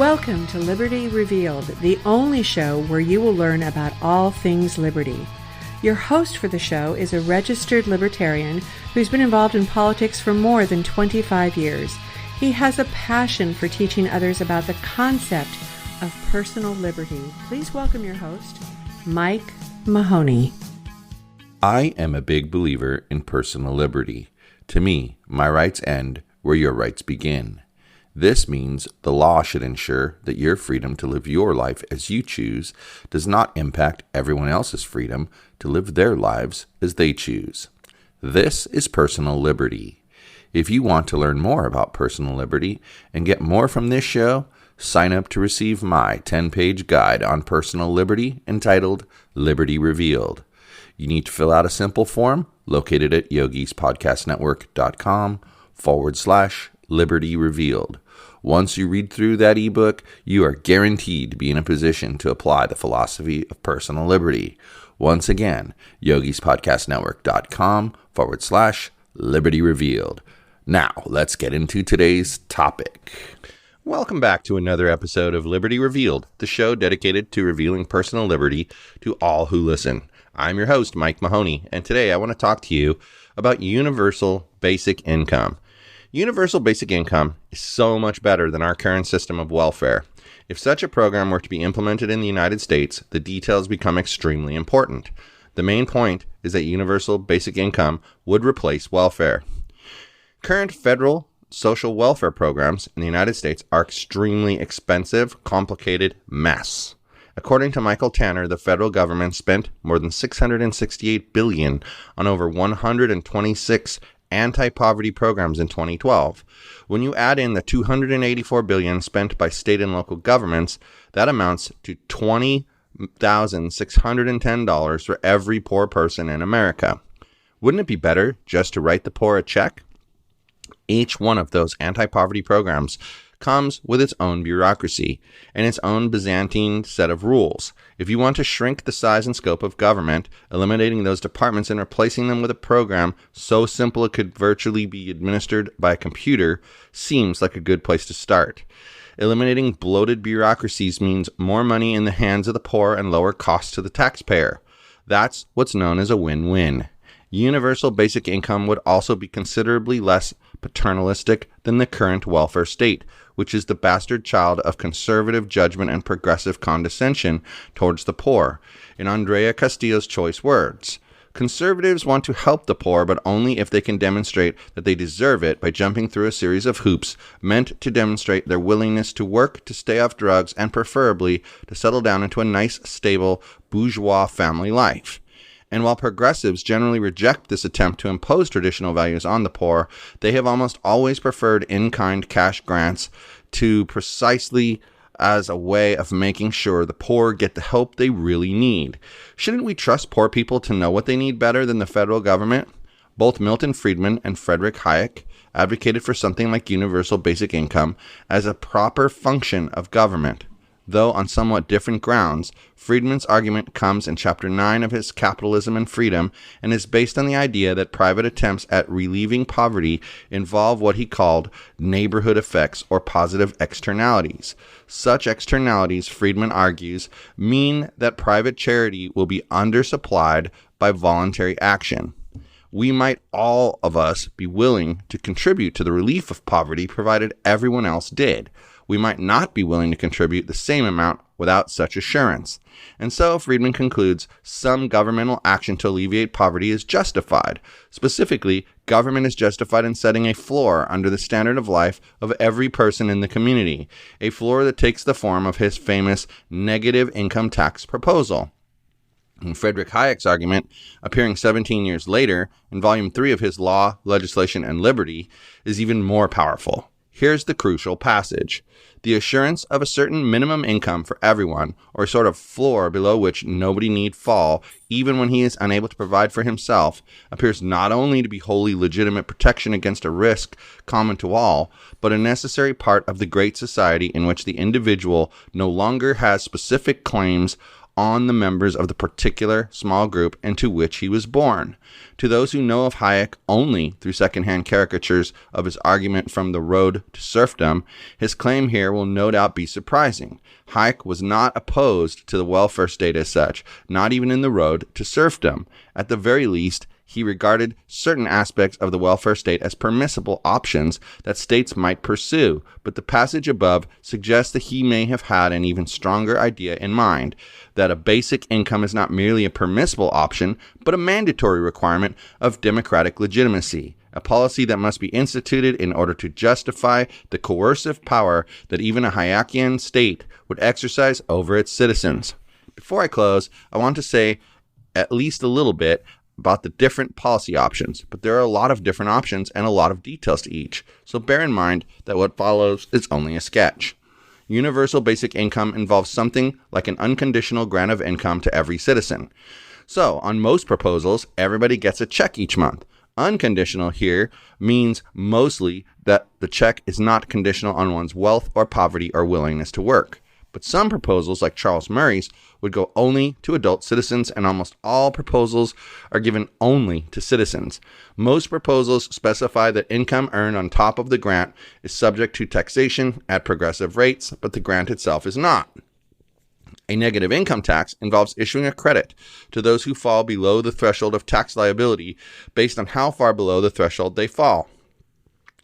Welcome to Liberty Revealed, the only show where you will learn about all things liberty. Your host for the show is a registered libertarian who's been involved in politics for more than 25 years. He has a passion for teaching others about the concept of personal liberty. Please welcome your host, Mike Mahoney. I am a big believer in personal liberty. To me, my rights end where your rights begin. This means the law should ensure that your freedom to live your life as you choose does not impact everyone else's freedom to live their lives as they choose. This is personal liberty. If you want to learn more about personal liberty and get more from this show, sign up to receive my 10-page guide on personal liberty entitled Liberty Revealed. You need to fill out a simple form located at yogispodcastnetwork.com/Liberty Revealed. Once you read through that ebook, you are guaranteed to be in a position to apply the philosophy of personal liberty. Once again, yogispodcastnetwork.com/Liberty Revealed. Now, let's get into today's topic. Welcome back to another episode of Liberty Revealed, the show dedicated to revealing personal liberty to all who listen. I'm your host, Mike Mahoney, and today I want to talk to you about universal basic income. Universal basic income is so much better than our current system of welfare. If such a program were to be implemented in the United States, the details become extremely important. The main point is that universal basic income would replace welfare. Current federal social welfare programs in the United States are extremely expensive, complicated mess. According to Michael Tanner, the federal government spent more than $668 billion on over 126 anti-poverty programs in 2012. When you add in the $284 billion spent by state and local governments, that amounts to $20,610 for every poor person in America. Wouldn't it be better just to write the poor a check? Each one of those anti-poverty programs comes with its own bureaucracy and its own Byzantine set of rules. If you want to shrink the size and scope of government, eliminating those departments and replacing them with a program so simple it could virtually be administered by a computer seems like a good place to start. Eliminating bloated bureaucracies means more money in the hands of the poor and lower costs to the taxpayer. That's what's known as a win-win. Universal basic income would also be considerably less paternalistic than the current welfare state, which is the bastard child of conservative judgment and progressive condescension towards the poor. In Andrea Castillo's choice words, conservatives want to help the poor, but only if they can demonstrate that they deserve it by jumping through a series of hoops meant to demonstrate their willingness to work, to stay off drugs, and preferably to settle down into a nice, stable, bourgeois family life. And while progressives generally reject this attempt to impose traditional values on the poor, they have almost always preferred in-kind cash grants to precisely as a way of making sure the poor get the help they really need. Shouldn't we trust poor people to know what they need better than the federal government? Both Milton Friedman and Friedrich Hayek advocated for something like universal basic income as a proper function of government. Though on somewhat different grounds, Friedman's argument comes in Chapter 9 of his Capitalism and Freedom and is based on the idea that private attempts at relieving poverty involve what he called neighborhood effects or positive externalities. Such externalities, Friedman argues, mean that private charity will be undersupplied by voluntary action. We might all of us be willing to contribute to the relief of poverty provided everyone else did. We might not be willing to contribute the same amount without such assurance. And so, Friedman concludes, some governmental action to alleviate poverty is justified. Specifically, government is justified in setting a floor under the standard of life of every person in the community, a floor that takes the form of his famous negative income tax proposal. And Friedrich Hayek's argument, appearing 17 years later in Volume 3 of his Law, Legislation, and Liberty, is even more powerful. Here's the crucial passage. The assurance of a certain minimum income for everyone, or a sort of floor below which nobody need fall, even when he is unable to provide for himself, appears not only to be wholly legitimate protection against a risk common to all, but a necessary part of the great society in which the individual no longer has specific claims on the members of the particular small group into which he was born. To those who know of Hayek only through secondhand caricatures of his argument from The Road to Serfdom, his claim here will no doubt be surprising. Hayek was not opposed to the welfare state as such, not even in The Road to Serfdom. At the very least, he regarded certain aspects of the welfare state as permissible options that states might pursue, but the passage above suggests that he may have had an even stronger idea in mind, that a basic income is not merely a permissible option, but a mandatory requirement of democratic legitimacy, a policy that must be instituted in order to justify the coercive power that even a Hayekian state would exercise over its citizens. Before I close, I want to say at least a little bit about the different policy options, but there are a lot of different options and a lot of details to each, so bear in mind that what follows is only a sketch. Universal basic income involves something like an unconditional grant of income to every citizen. So, on most proposals, everybody gets a check each month. Unconditional here means mostly that the check is not conditional on one's wealth or poverty or willingness to work. But some proposals, like Charles Murray's, would go only to adult citizens, and almost all proposals are given only to citizens. Most proposals specify that income earned on top of the grant is subject to taxation at progressive rates, but the grant itself is not. A negative income tax involves issuing a credit to those who fall below the threshold of tax liability based on how far below the threshold they fall.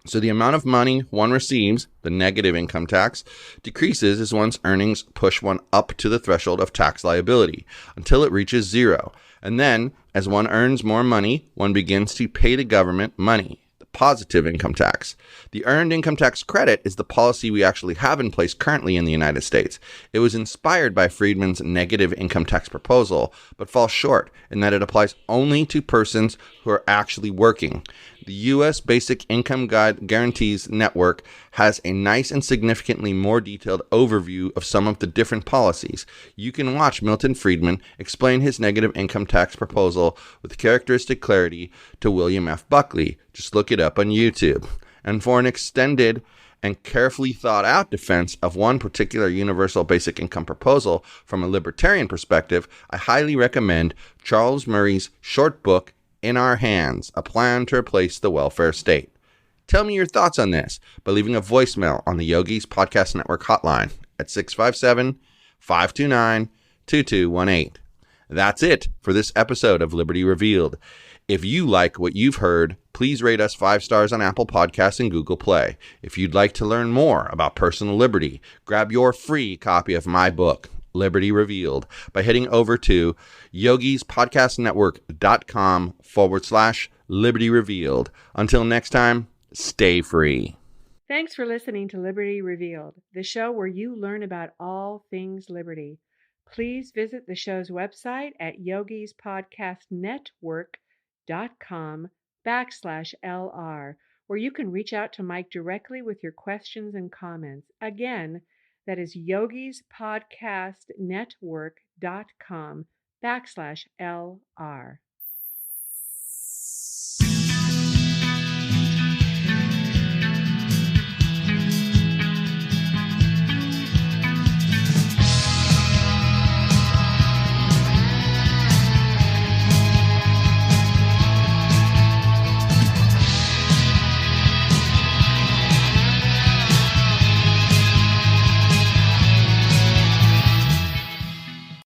So the amount of money one receives, the negative income tax, decreases as one's earnings push one up to the threshold of tax liability until it reaches zero. And then, as one earns more money, one begins to pay the government money, the positive income tax. The earned income tax credit is the policy we actually have in place currently in the United States. It was inspired by Friedman's negative income tax proposal, but falls short in that it applies only to persons who are actually working. The U.S. Basic Income Guarantees Network has a nice and significantly more detailed overview of some of the different policies. You can watch Milton Friedman explain his negative income tax proposal with characteristic clarity to William F. Buckley. Just look it up on YouTube. And for an extended and carefully thought out defense of one particular universal basic income proposal from a libertarian perspective, I highly recommend Charles Murray's short book, In Our Hands, A Plan to Replace the Welfare State. Tell me your thoughts on this by leaving a voicemail on the Yogis Podcast Network hotline at 657-529-2218. That's it for this episode of Liberty Revealed. If you like what you've heard, please rate us 5 stars on Apple Podcasts and Google Play. If you'd like to learn more about personal liberty, grab your free copy of my book, Liberty Revealed, by heading over to yogispodcastnetwork.com/Liberty Revealed. Until next time, stay free. Thanks for listening to Liberty Revealed, the show where you learn about all things liberty. Please visit the show's website at yogispodcastnetwork.com/LR, where you can reach out to Mike directly with your questions and comments. Again, that is yogispodcastnetwork.com/LR.